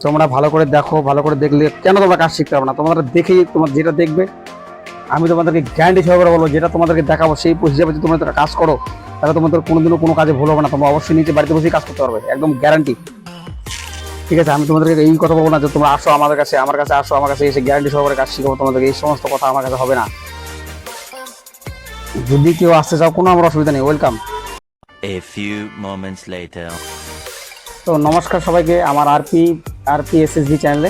তোমরা ভালো করে দেখো, ভালো করে দেখলে কেন তোমরা কাজ শিখতে পারবে না? তোমরা দেখেই তোমার যেটা দেখবে আমি তোমাদেরকে গ্যারান্টি সহকারে বলবো, যেটা তোমাদেরকে দেখাবো সেই হিসাবে যদি তোমরা কাজ করো তাহলে তোমাদের কোনোদিনও কোনো কাজে ভুল হবে না। তোমরা অবশ্যই নিজে বাড়িতে বসেই কাজ করতে পারবে, একদম গ্যারান্টি। ঠিক আছে, আমি তোমাদেরকে এই কথা বলবো না যে তোমরা আসো আমার কাছে আসো, আমার কাছে এসে গ্যারান্টি সহকারে কাজ শিখাবো তোমাদেরকে, এই সমস্ত কথা আমার কাছে হবে না। যদি কেউ আসতে চাও কোনো আমার অসুবিধা নেই, welcome. A few moments later. তো নমস্কার সবাইকে আমার আরপি এসএসডি চ্যানেলে।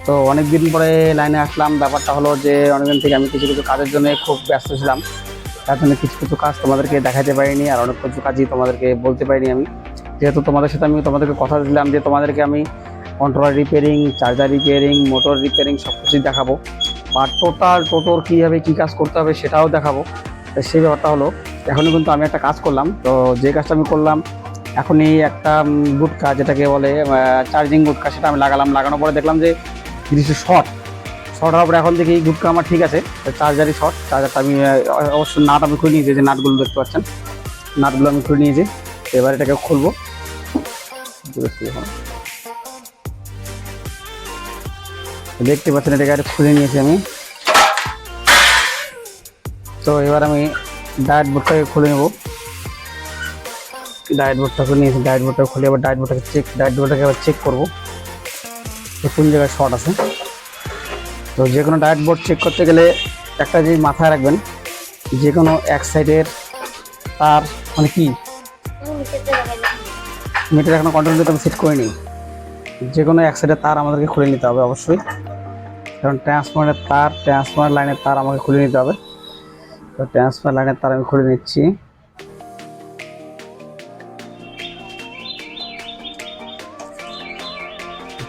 তো অনেকদিন পরে লাইনে আসলাম। ব্যাপারটা হলো যে অনেকদিন থেকে আমি কিছু কিছু কাজের জন্য খুব ব্যস্ত ছিলাম, তার জন্য কিছু কিছু কাজ তোমাদেরকে দেখাতে পারিনি, আর অনেক কিছু কাজই তোমাদেরকে বলতে পারিনি। আমি যেহেতু তোমাদের সাথে আমি তোমাদেরকে কথা দিলাম যে তোমাদেরকে আমি controller repairing, charger repairing, motor repairing সব কিছুই দেখাবো, বা টোটোর কীভাবে কী কাজ করতে হবে সেটাও দেখাবো। তো সেই ব্যাপারটা হলো এখনই কিন্তু আমি একটা কাজ করলাম। তো যে কাজটা আমি করলাম এখনই একটা গুটকা, যেটাকে বলে চার্জিং গুটকা, সেটা আমি লাগানোর পরে দেখলাম যে জিনিসটা শর্ট হওয়ার পরে এখন দেখি এই গুটকা আমার ঠিক আছে, চার্জারই শর্ট। চার্জারটা আমি অবশ্য নাট আমি খুলে নিয়েছি, যে নাটগুলো দেখতে পাচ্ছেন নাটগুলো আমি খুলে নিয়েছি। এবার এটাকে খুলবো, দেখতে পাচ্ছেন এটাকে খুলে নিয়েছি আমি। তো এবার আমি ডায়েট বোর্ডটাকে খুলে নেব। ডায়েট বোর্ডটা খুলে নিয়েছি, ডায়েট বোর্ডটা খুলে এবার ডায়েট বোর্ডটাকে আবার চেক করবো কোন জায়গায় শর্ট আছে। তো যে কোনো ডায়েট বোর্ড চেক করতে গেলে একটা জিনিস মাথায় রাখবেন, যে কোনো এক সাইডের তার মানে কি মিটার এখনো কন্ট্রোল আমি সেট করে নিই, যে কোনো এক সাইডের তার আমাদেরকে খুলে নিতে হবে অবশ্যই, কারণ ট্রান্সফরমার লাইনের তার আমাকে খুলে নিতে হবে। তো ট্রান্সফরমার লাইনের তার আমি খুলে নিচ্ছি।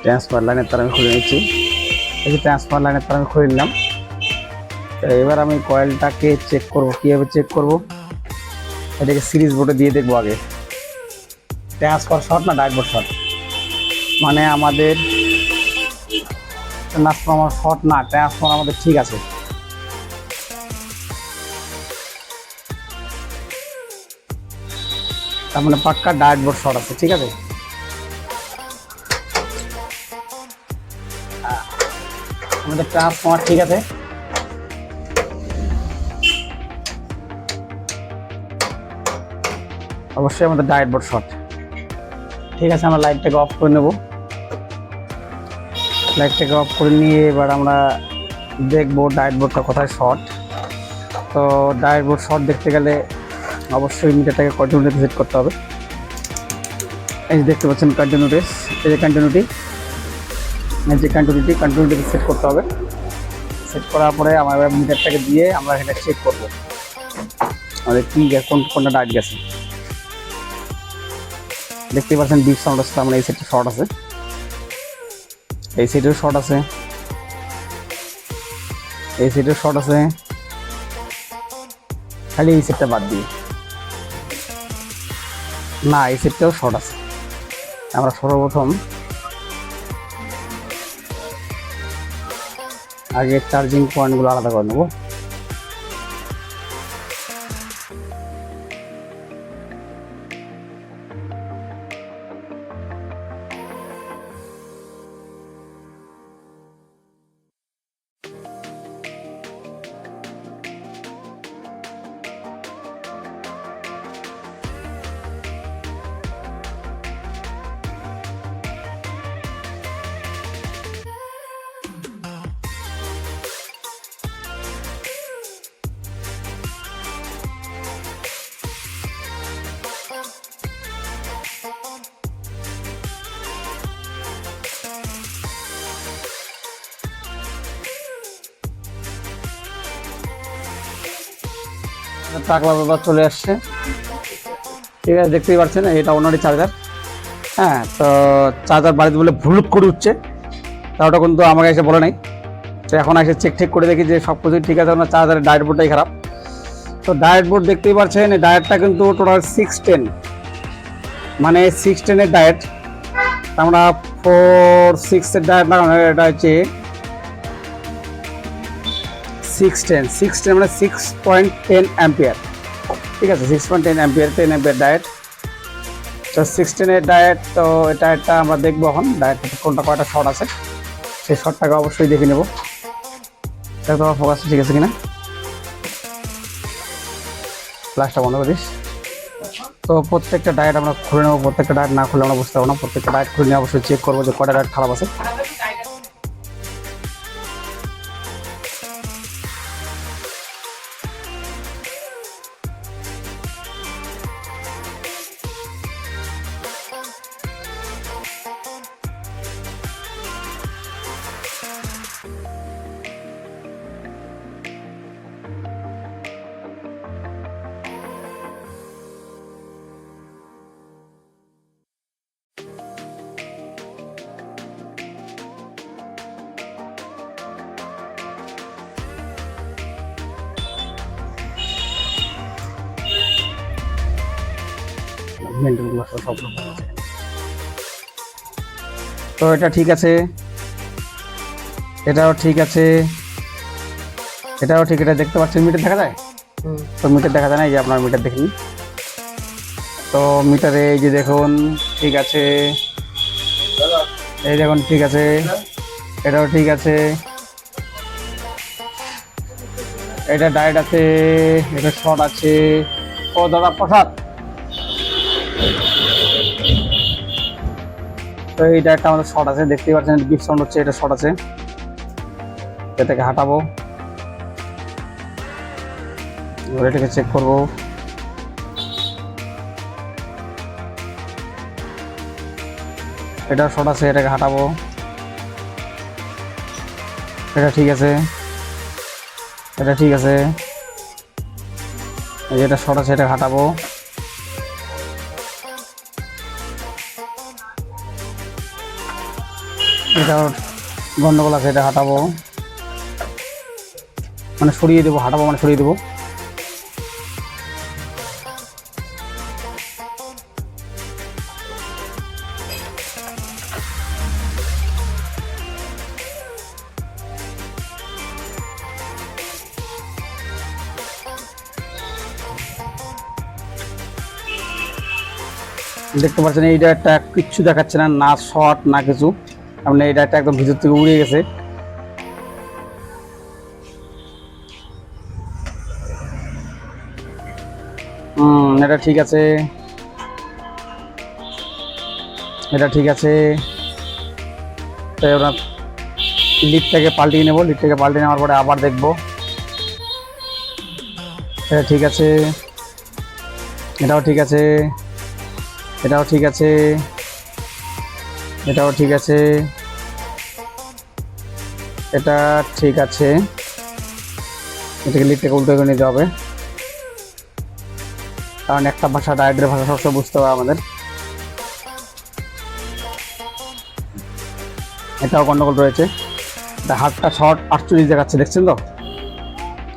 ট্রান্সফরমার লাইনের তার আমি খুলে নিচ্ছি, এই যে ট্রান্সফরমার লাইনের তার আমি খুলে নিলাম। তো এবার আমি কয়েলটাকে চেক করব। কীভাবে চেক করব? এটাকে সিরিজ বোর্ডে দিয়ে দেখবো আগে ট্রান্সফার শর্ট না ডায়েট বোর্ড শর্ট, মানে আমাদের ট্রান্সফরমার শর্ট না ট্রান্সফরমার আমাদের ঠিক আছে। তার মানে পাক্কা ডায়েট বোর্ড শর্ট আছে, ঠিক আছে। আমাদের ট্রান্সফরমার ঠিক আছে। অবশ্যই আমাদের ডায়েট বোর্ড শর্ট ঠিক আছে। আমরা লাইটটাকে অফ করে নেব। লাইটটাকে অফ করে নিয়ে এবার আমরা দেখবো ডায়েট বোর্ডটা কোথায় শর্ট। তো ডায়েট বোর্ড শর্ট দেখতে গেলে অবশ্যই মিটারটাকে কন্টিনিউটি সেট করতে হবে। এই যে দেখতে পাচ্ছেন কন্টিনিউটি, এই যে কন্টিনিউটি সেট করতে হবে। সেট করার পরে আমরা মিটারটাকে দিয়ে আমরা এটা চেক করবো আমাদের কি কোনটা ডায়েট গেছে। দেখতে পাচ্ছেন ডিপ সাউন্ড আসছে, আমরা এই সাইডটা শর্ট আছে, এই সাইডেও শর্ট আছে, এই সাইডেও শর্ট আছে, খালি এই সাইডটা বাদ দিয়ে না, এই সাইডটাও শর্ট আছে। আমরা সর্বপ্রথম আগে চার্জিং পয়েন্টগুলো আলাদা করে নেব। টাকলা ব্যাপার চলে আসছে, ঠিক আছে। দেখতেই পাচ্ছেন এটা ওনারই চার্জার। হ্যাঁ, তো চার্জার বাড়িতে বলে ভুলুপ করে উঠছে, তা ওটা কিন্তু আমাকে এসে বলে নাই। তো এখন এসে চেক করে দেখি যে সব কিছুই ঠিক আছে, আপনার চার্জারের ডায়েট বোর্ডটাই খারাপ। তো ডায়েট বোর্ড দেখতেই পাচ্ছেন, এই ডায়েটটা কিন্তু টোটাল 610, মানে 610-এর ডায়েট। আমরা 4-6-এর ডায়েট লাগানো, এটা হচ্ছে 610 মানে 6.10 অ্যাম্পিয়ার, ঠিক আছে। 6.10 অ্যাম্পিয়ার 10 অ্যাম্পিয়ার ডায়েট। তো 16 এর ডায়েট, তো এই ডায়েটটা আমরা দেখবো এখন ডায়েট কোনটা কয়টা শট আছে সেই শটটাকে অবশ্যই দেখে নেব। দেখ তোমার ফোকাস ঠিক আছে কিনা, ফ্ল্যাশটা বন্ধ করিস। তো প্রত্যেকটা ডায়েট আমরা খুলে নেবো, প্রত্যেকটা ডায়েট না খুলে আমরা বুঝতে পারবো না। প্রত্যেকটা ডায়েট খুলে নিয়ে অবশ্যই চেক করবো যে কয়টা ডায়েট খারাপ আছে। মেনটেন সব রকম আছে। তো এটা ঠিক আছে, এটাও ঠিক আছে, এটাও ঠিক। এটা দেখতে পাচ্ছেন মিটার দেখা যায়? তো মিটার দেখা যায় না, এই যে আপনার মিটার দেখুন। তো মিটারে এই যে দেখুন ঠিক আছে, এই দেখুন ঠিক আছে, এটাও ঠিক আছে, এটা ডায়েট আছে, এটা শর্ট আছে। ও দাদা প্রসাদ, তো এই ডায়েটটা আমাদের শর্ট আছে, দেখতেই পাচ্ছেন বিপ সাউন্ড হচ্ছে, এটা শর্ট আছে। এটাকে হাঁটাবো, এটাকে চেক করবো। এটা শর্ট আছে, এটাকে হাঁটাবো। এটা ঠিক আছে, এটা ঠিক আছে, এটা শর্ট আছে, এটা হাঁটাবো। এটা গন্ডগোল আছে, এটা হাঁটাবো, মানে সরিয়ে দেবো, হাঁটাবো মানে সরিয়ে দেবো। দেখতে পাচ্ছেন এই ডায়েটটা কিচ্ছু দেখাচ্ছে না, না শর্ট না কিছু। আপনি এই ডায়েটটা একদম ভিতর থেকে উড়ে গেছে। এটা ঠিক আছে, এটা ঠিক আছে। তো এবার লিডটাকে পাল্টিয়ে নেবো, লিডটাকে পাল্টিয়ে নেওয়ার পরে আবার দেখবো। এটা ঠিক আছে, এটাও ঠিক আছে, এটাও ঠিক আছে, এটাও ঠিক আছে, এটা ঠিক আছে। এটাকে লিডটাকে উল্টো করে নিতে হবে, কারণ একটা ভাষা ডায়েটের ভাষা সবসময় বুঝতে হবে আমাদের। এটাও গন্ডগোল রয়েছে, এটা হাতটা শর্ট 48 দেখাচ্ছে, দেখছেন তো?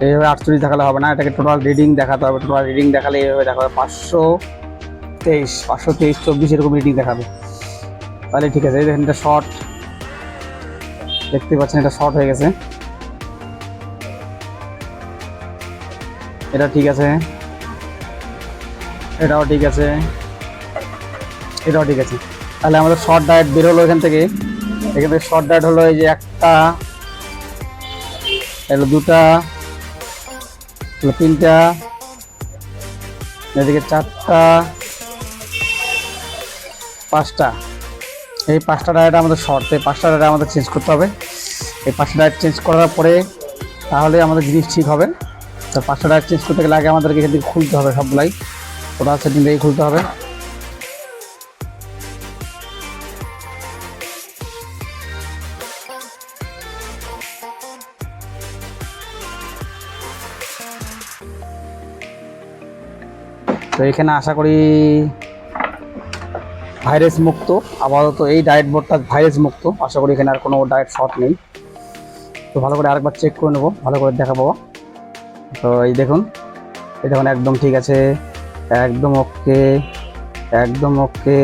এইভাবে 48 দেখালে হবে না, এটাকে টোটাল রিডিং দেখাতে হবে। টোটাল রিডিং দেখালে এইভাবে দেখাবে 523, 523, 24 এরকম রিডিং দেখাবে, তাহলে ঠিক আছে। এই দেখেন এটা শর্ট, দেখতে পাচ্ছেন এটা শর্ট হয়ে গেছে। এটা ঠিক আছে, এটাও ঠিক আছে, এটাও ঠিক আছে। তাহলে আমাদের শর্ট ডায়েট বের হলো এখান থেকে। এখান থেকে শর্ট ডায়েট হলো এই যে একটা, এলো দুটা, এলো তিনটা, এদিকে চারটা, পাঁচটা। এই 5টা ডায়েট আমাদের শর্ট, এই 5টা ডায়েট আমাদের চেঞ্জ করতে হবে। এই 5টা ডায়েট চেঞ্জ করার পরে তাহলে আমাদের জিনিস ঠিক হবে। তো 5টা ডায়েট চেঞ্জ করতে গেলে আগে আমাদেরকে এখান থেকে খুলতে হবে সবগুলাই, টোটাল সেটিং থেকে খুলতে হবে। তো এখানে আশা করি ভাইরাস মুক্ত, আপাতত এই ডায়েট বোর্ডটা ভাইরাস মুক্ত। আশা করি এখানে আর কোনো ডায়েট শর্ট নেই। তো ভালো করে আরেকবার চেক করে নেবো, ভালো করে দেখাবো। তো এই দেখুন, এই দেখুন একদম ঠিক আছে, একদম ওকে, একদম ওকে,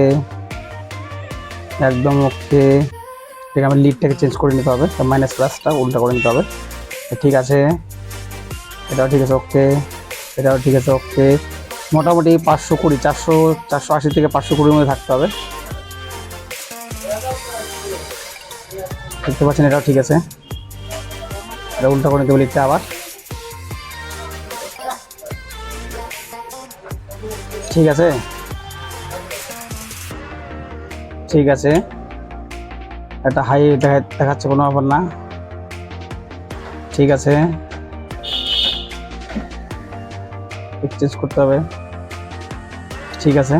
একদম ওকে। ঠিক আছে, আমি লিডটাকে চেঞ্জ করে নিতে হবে, মাইনাস প্লাসটা উল্টা করে নিতে হবে। ঠিক আছে, এটাও ঠিক আছে, ওকে, এটাও ঠিক আছে, ওকে। মোটামুটি 520 480 থেকে 520 মধ্যে থাকতে হবে। দেখতে পাচ্ছেন এটাও ঠিক আছে। এটা উল্টা করে দেবো লিখতে আবার। ঠিক আছে, ঠিক আছে। এটা হাই দেখাচ্ছে, কোনো ব্যাপার না। ঠিক আছে, এক্সচেঞ্জ করতে হবে। ঠিক আছে,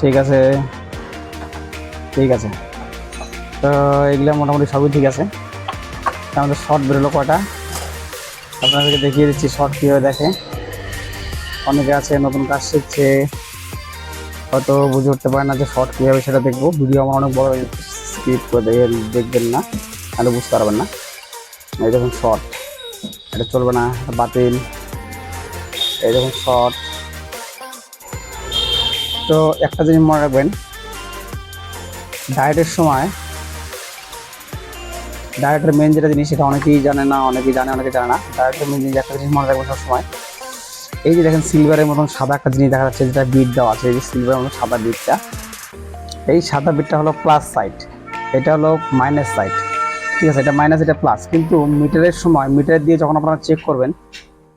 ঠিক আছে, ঠিক আছে। তো এগুলো মোটামুটি সবই ঠিক আছে। আমাদের শর্ট বেরোলো কয়টা আপনাদেরকে দেখিয়ে দিচ্ছি। শর্ট কীভাবে দেখে, অনেকে আছে নতুন কাজ শিখছে, হয়তো বুঝে উঠতে পারে না যে শর্ট কীভাবে, সেটা দেখবো। ভিডিও আমার অনেক বড়, স্কিপ করে দেখবেন না, তাহলে বুঝতে পারবেন না। এই দেখুন শর্ট, এটা চলবে না, বাতিল। এই দেখুন শর্ট। তো একটা জিনিস মনে রাখবেন, ডায়েটের সময় ডায়েটের মেন যেটা জিনিস, সেটা অনেকেই জানে না, অনেকেই জানে, অনেকে জানে না। ডায়েটের মেন জিনিস একটা জিনিস মনে রাখবেন সবসময়। এই যে দেখেন সিলভারের মতন সাদা একটা জিনিস দেখা যাচ্ছে, যেটা বিট দেওয়া আছে, এই যে সিলভারের মতন সাদা বিটটা, এই সাদা বিটটা হলো প্লাস সাইড, এটা হলো মাইনাস সাইড। ঠিক আছে, এটা মাইনাস, এটা প্লাস। কিন্তু মিটারের সময়, মিটার দিয়ে যখন আপনারা চেক করবেন,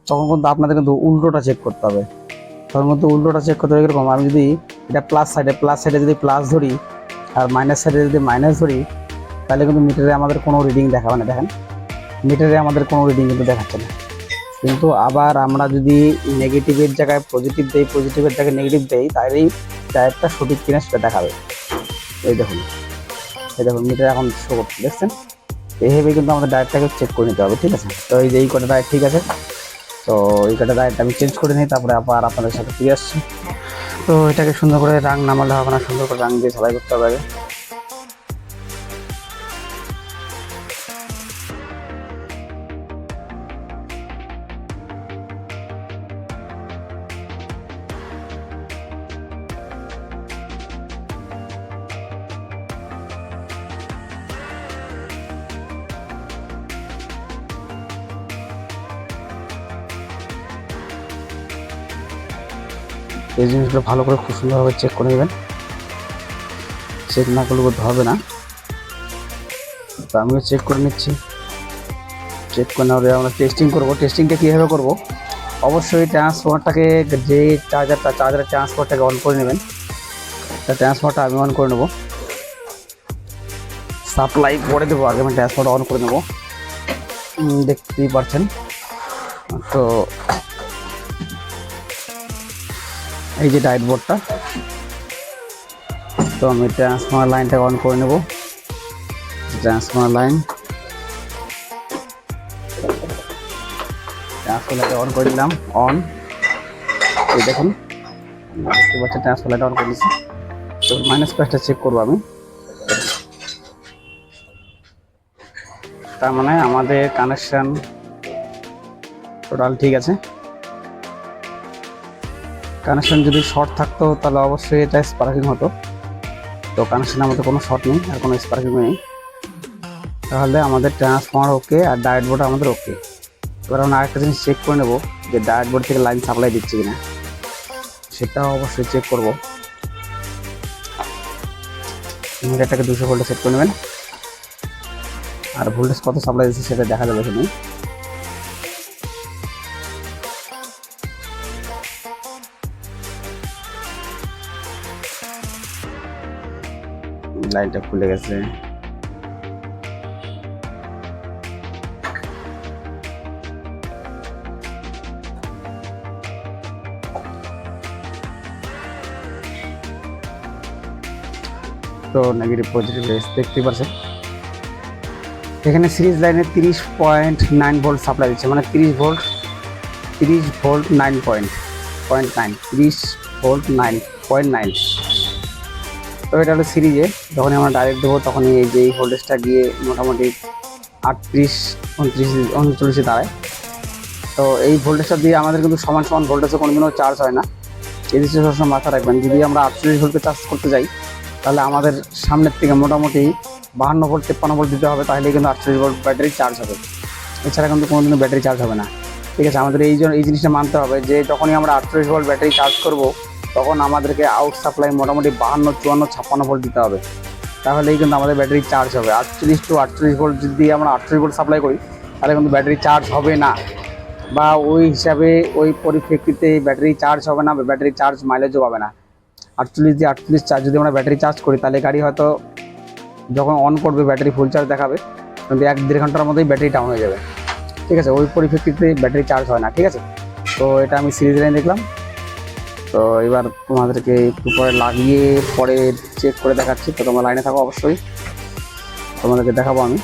তখন কিন্তু আপনাদের কিন্তু উল্টোটা চেক করতে হবে। তখন কিন্তু উল্টোটা চেক করতে হবে এরকম। আমি যদি এটা প্লাস সাইডে যদি প্লাস ধরি, আর মাইনাস সাইডে যদি মাইনাস ধরি, তাহলে কিন্তু মিটারে আমাদের কোনো রিডিং দেখাবে না। দেখেন, মিটারে আমাদের কোনো রিডিং কিন্তু দেখাচ্ছে না। কিন্তু আবার আমরা যদি নেগেটিভের জায়গায় পজিটিভ দেই, পজিটিভের জায়গায় নেগেটিভ দেই, তাহলেই ডায়েটটা সঠিক কিনা সেটা দেখাবে। এই দেখুন, এই দেখুন মিটার এখন শো করছে, দেখছেন? এইভাবে কিন্তু আমাদের ডায়েটটাকে চেক করে নিতে হবে। ঠিক আছে, তো এই যে এই কটা ডায়েট ঠিক আছে। তো এই কটা ডায়েট আমি চেঞ্জ করে নিই, তারপরে আবার আপনাদের সাথে ফিরে আসছি। তো এটাকে সুন্দর করে রাং নামালে হবে না, সুন্দর করে রাং দিয়ে ঝালাই করতে হবে আগে। এই জিনিসগুলো ভালো করে খুব সুন্দরভাবে চেক করে নেবেন, চেক না করলে করতে হবে না। তো আমিও চেক করে নিচ্ছি। চেক করে নেওয়ার আমরা টেস্টিং করবো। টেস্টিংটা কীভাবে করবো, অবশ্যই ট্রান্সফরমারটাকে, যে চার্জারের ট্রান্সফরটাকে অন করে নেবেন। তা ট্রান্সফরটা আমি অন করে নেবো, সাপ্লাই করে দেবো, আগে আমি ট্রান্সফরটা অন করে নেবো। দেখতেই পাচ্ছেন। তো এই যে ডায়েট বোর্ডটা, তো আমি ট্রান্সফরমার লাইনটা অন করে নেব। ট্রান্সফরমার লাইন অন করে দিলাম, অন। এই দেখুন, দেখতে পাচ্ছেন ট্রান্সফরমার লাইনটা অন করে দিচ্ছি। তো মাইনাস প্লাসটা চেক করবো আমি। তার মানে আমাদের কানেকশান টোটাল ঠিক আছে। কানেকশান যদি শর্ট থাকতো তাহলে অবশ্যই এটা স্পার্কিং হতো। তো কানেকশানে আমাদের কোনো শর্ট নেই আর কোনো স্পার্কিং নেই, তাহলে আমাদের ট্রান্সফরমার ওকে আর ডায়েট বোর্ড আমাদের ওকে। এবার আমরা আরেকটা জিনিস চেক করে নেব, যে ডায়েট বোর্ড থেকে লাইন সাপ্লাই দিচ্ছে কিনা, সেটাও অবশ্যই চেক করবো। মিটারটাকে 200 ভোল্টে সেট করে নেবেন, আর ভোল্টেজ কত সাপ্লাই দিচ্ছে সেটা দেখা যাবে এখানে। লাইনটা খুলে গেছে। তো নেগেটিভ পজিটিভ দেখতেই পাচ্ছেন। এখানে সিরিজ লাইনে 30.9 ভোল্ট সাপ্লাই দিচ্ছে, মানে 30 ভোল্ট 9.9, 30 ভোল্ট 9.9। তো এটা হলো সিরিজে। যখনই আমরা ডাইরেক্ট দেবো তখনই এই যে ভোল্টেজটা গিয়ে মোটামুটি 38-39 দাঁড়ায়। তো এই ভোল্টেজটা দিয়ে আমাদের কিন্তু সমান সমান ভোল্টেজে কোনোদিনও চার্জ হয় না। এই জিনিসটা সবসময় মাথায় রাখবেন। যদি আমরা 48 ভোল্টে চার্জ করতে যাই, তাহলে আমাদের সামনের থেকে মোটামুটি 52 ভোল্ট 53 ভোল্ট দিতে হবে, তাহলে কিন্তু 48 ভোল্ট ব্যাটারি চার্জ হবে। এছাড়া কিন্তু কোনোদিনও ব্যাটারি চার্জ হবে না। ঠিক আছে, আমাদের এই জিনিসটা মানতে হবে যে যখনই আমরা 48 ভোল্ট ব্যাটারি চার্জ করব তখন আমাদেরকে আউট সাপ্লাই মোটামুটি 52, 54, 56 ভোল্ট দিতে হবে। তাহলেই কিন্তু আমাদের ব্যাটারি চার্জ হবে। 48 টু 48 ভোল্ট যদি আমরা 48 ভোল্ট সাপ্লাই করি তাহলে কিন্তু ব্যাটারি চার্জ হবে না, বা ওই হিসাবে ওই পরিপ্রেক্ষিতে ব্যাটারি চার্জ হবে না বা ব্যাটারি চার্জ মাইলেজও পাবে না। 48 চার্জ যদি আমরা ব্যাটারি চার্জ করি তাহলে গাড়ি হয়তো যখন অন করবে ব্যাটারি ফুল চার্জ দেখাবে, কিন্তু 1-1.5 ঘন্টার মধ্যেই ব্যাটারি ডাউন হয়ে যাবে। ঠিক আছে, ওই পরিপ্রেক্ষিতে ব্যাটারি চার্জ হয় না। ঠিক আছে, তো এটা আমি সিরিজ লাইন দেখলাম। তো এবার তোমাদেরকে একটু পরে লাগিয়ে পরে চেক করে দেখাচ্ছি। তো তোমরা লাইনে থাকো, অবশ্যই তোমাদেরকে দেখাবো আমি।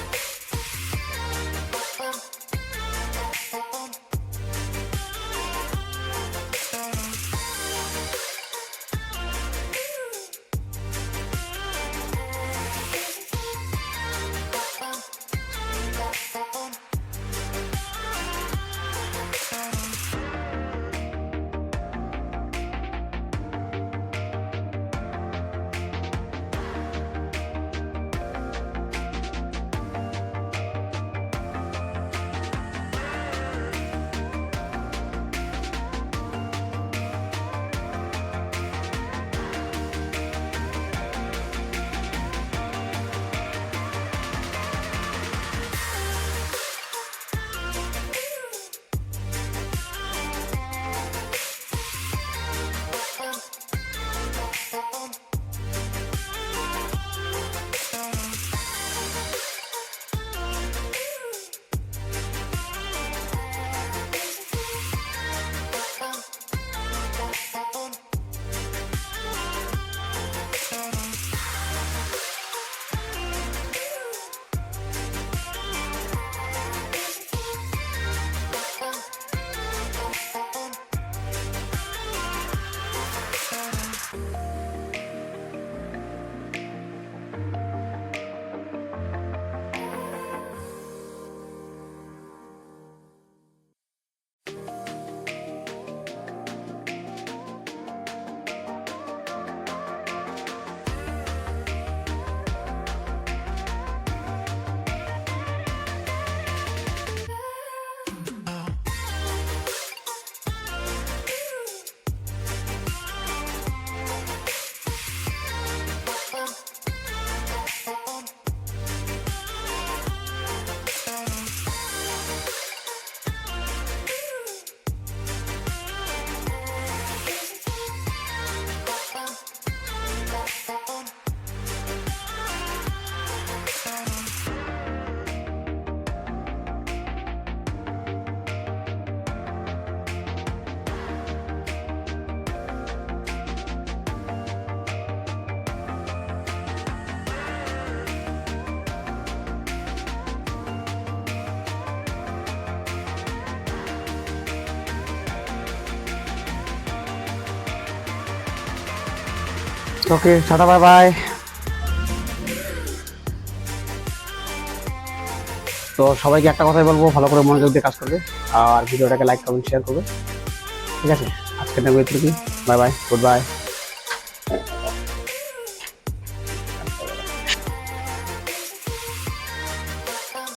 ওকে, টাটা, বাই বাই। তো সবাইকে একটা কথাই বলবো, ভালো করে মনোযোগ দিয়ে কাজ করবে আর ভিডিওটাকে লাইক, কমেন্ট, শেয়ার করবে। ঠিক আছে, আজকের নেবো এটুকুই। Bye bye, good bye.